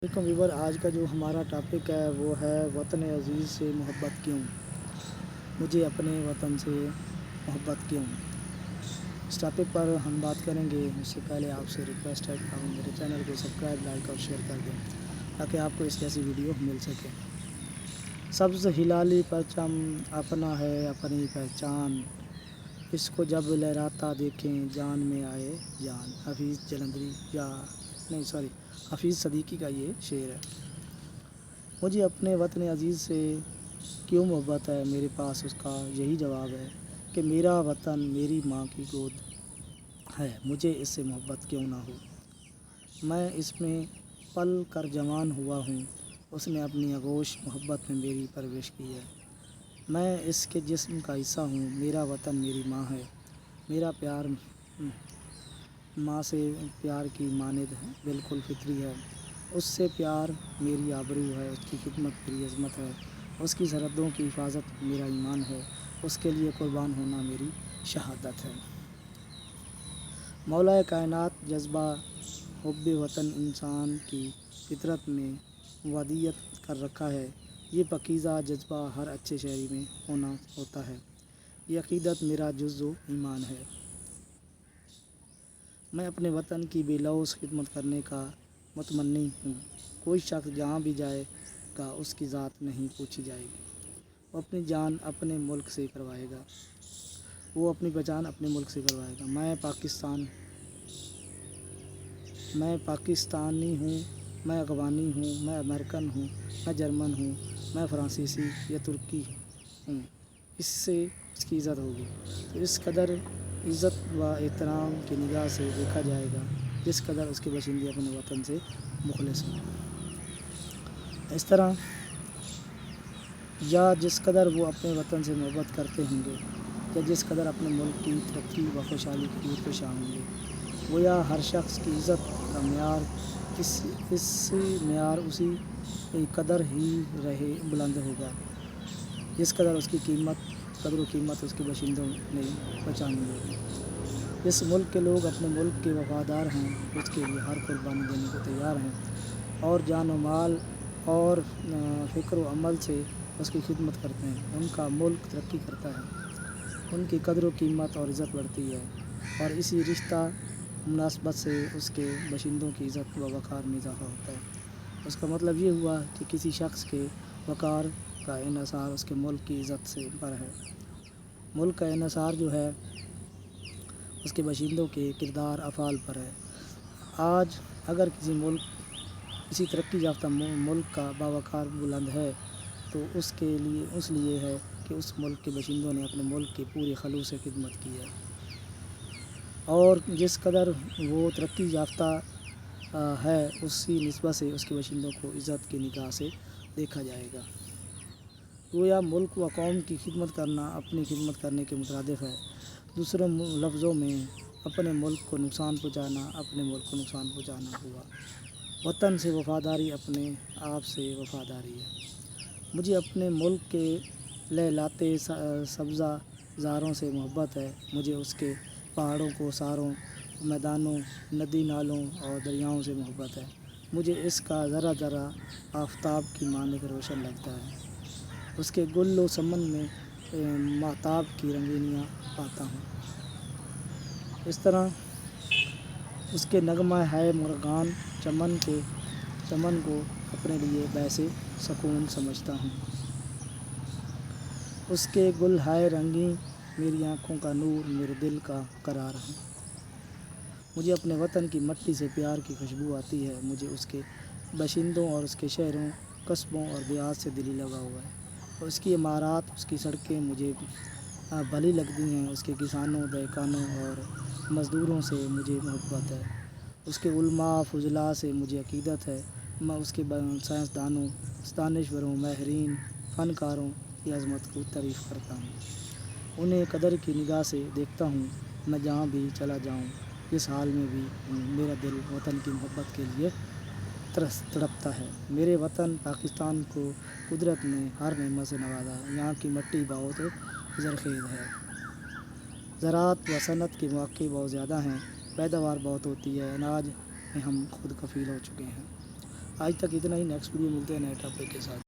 Welcome ویور، آج کا جو ہمارا ٹاپک ہے وہ ہے وطن عزیز سے محبت کیوں، مجھے اپنے وطن سے محبت کیوں۔ اس ٹاپک پر ہم بات کریں گے۔ اس سے پہلے آپ سے ریکویسٹ ہے کہ آپ میرے چینل کو سبسکرائب، لائک اور شیئر کر دیں تاکہ آپ کو اس جیسی ویڈیو مل سکے۔ سبز ہلالی پرچم اپنا ہے اپنی پہچان، اس کو جب لہراتا دیکھیں جان میں آئے جان۔ حفیظ صدیقی کا یہ شعر ہے۔ مجھے اپنے وطن عزیز سے کیوں محبت ہے، میرے پاس اس کا یہی جواب ہے کہ میرا وطن میری ماں کی گود ہے، مجھے اس سے محبت کیوں نہ ہو۔ میں اس میں پل کر جوان ہوا ہوں، اس نے اپنی آغوش محبت میں میری پرورش کی ہے۔ میں اس کے جسم کا حصہ ہوں، میرا وطن میری ماں ہے، میرا پیار ماں سے پیار کی مانند ہے، بالکل فطری ہے۔ اس سے پیار میری آبرو ہے، اس کی خدمت میری عظمت ہے، اس کی سرحدوں کی حفاظت میرا ایمان ہے، اس کے لیے قربان ہونا میری شہادت ہے۔ مولا کائنات جذبہ حب وطن انسان کی فطرت میں ودیعت کر رکھا ہے۔ یہ پاکیزہ جذبہ ہر اچھے شہری میں ہوتا ہے، یہ عقیدت میرا جزو ایمان ہے۔ میں اپنے وطن کی بے لوث خدمت کرنے کا متمنی ہوں۔ کوئی شخص جہاں بھی جائے گا اس کی ذات نہیں پوچھی جائے گی، وہ اپنی جان اپنے ملک سے کروائے گا، وہ اپنی پہچان اپنے ملک سے کروائے گا۔ میں پاکستانی ہوں، میں افغانی ہوں، میں امریکن ہوں، میں جرمن ہوں، میں فرانسیسی یا ترکی ہوں، اس سے اس کی عزت ہوگی تو اس قدر عزت و احترام کی نگاہ سے دیکھا جائے گا جس قدر اس کے باشندے اپنے وطن سے مخلص ہوں۔ اس طرح یا جس قدر وہ اپنے وطن سے محبت کرتے ہوں گے یا جس قدر اپنے ملک کی ترقی و خوشحالی کے لیے کوشاں ہوں گے، گویا ہر شخص کی عزت کا معیار اسی قدر ہی بلند ہوگا جس قدر اس کی قدر و قیمت اس کے باشندوں نے پہچانی ہوگی۔ جس ملک کے لوگ اپنے ملک کے وفادار ہیں، اس کے لیے ہر قربانی دینے کو تیار ہیں اور جان و مال اور فکر و عمل سے اس کی خدمت کرتے ہیں، ان کا ملک ترقی کرتا ہے، ان کی قدر و قیمت اور عزت بڑھتی ہے، اور اسی رشتہ مناسبت سے اس کے باشندوں کی عزت و وقار میں اضافہ ہوتا ہے۔ اس کا مطلب یہ ہوا کہ کسی شخص کے وقار کا انحصار اس کے ملک کی عزت پر ہے۔ ملک کا انحصار جو ہے اس کے باشندوں کے کردار افعال پر ہے۔ آج اگر کسی ترقی یافتہ ملک کا باوقار بلند ہے تو اس لیے ہے کہ اس ملک کے باشندوں نے اپنے ملک کے پورے خلوص سے خدمت کی ہے، اور جس قدر وہ ترقی یافتہ ہے اسی نسبت سے اس کے باشندوں کو عزت کی نگاہ سے دیکھا جائے گا۔ گویا ملک و قوم کی خدمت کرنا اپنی خدمت کرنے کے مترادف ہے۔ دوسرے لفظوں میں اپنے ملک کو نقصان پہنچانا اپنے ملک کو نقصان پہنچانا ہوا۔ وطن سے وفاداری اپنے آپ سے وفاداری ہے۔ مجھے اپنے ملک کے لہلاتے سبزہ زاروں سے محبت ہے، مجھے اس کے پہاڑوں کو ساروں، میدانوں، ندی نالوں اور دریاؤں سے محبت ہے، مجھے اس کا ذرہ ذرہ آفتاب کی مانند روشن لگتا ہے، اس کے گل و سمن میں ماہتاب کی رنگینیاں پاتا ہوں۔ اس طرح اس کے نغمہ ہے مرغان چمن کو اپنے لیے باعث سکون سمجھتا ہوں۔ اس کے گل ہائے رنگیں میری آنکھوں کا نور، میرے دل کا قرار ہیں۔ مجھے اپنے وطن کی مٹی سے پیار کی خوشبو آتی ہے، مجھے اس کے باشندوں اور اس کے شہروں، قصبوں اور دیہات سے دلی لگاؤ ہے، اور اس کی عمارات، اس کی سڑکیں مجھے بھلی لگتی ہیں، اس کے کسانوں، دہقانوں اور مزدوروں سے مجھے محبت ہے، اس کے علماء فضلاء سے مجھے عقیدت ہے۔ میں اس کے سائنسدانوں، دانشوروں، ماہرین، فنکاروں کی عظمت کو تعریف کرتا ہوں، انہیں قدر کی نگاہ سے دیکھتا ہوں۔ میں جہاں بھی چلا جاؤں، جس حال میں بھی ہوں، میرا دل وطن کی محبت کے لیے تڑپتا ہے۔ میرے وطن پاکستان کو قدرت نے ہر نعمت سے نوازا ہے، یہاں کی مٹی بہت زرخیز ہے، زراعت و صنعت کے مواقع بہت زیادہ ہیں، پیداوار بہت ہوتی ہے، اناج میں ہم خود کفیل ہو چکے ہیں۔ آج تک اتنا ہی. نیکسٹ ویڈیو ملتے ہیں نئے ٹاپک کے ساتھ.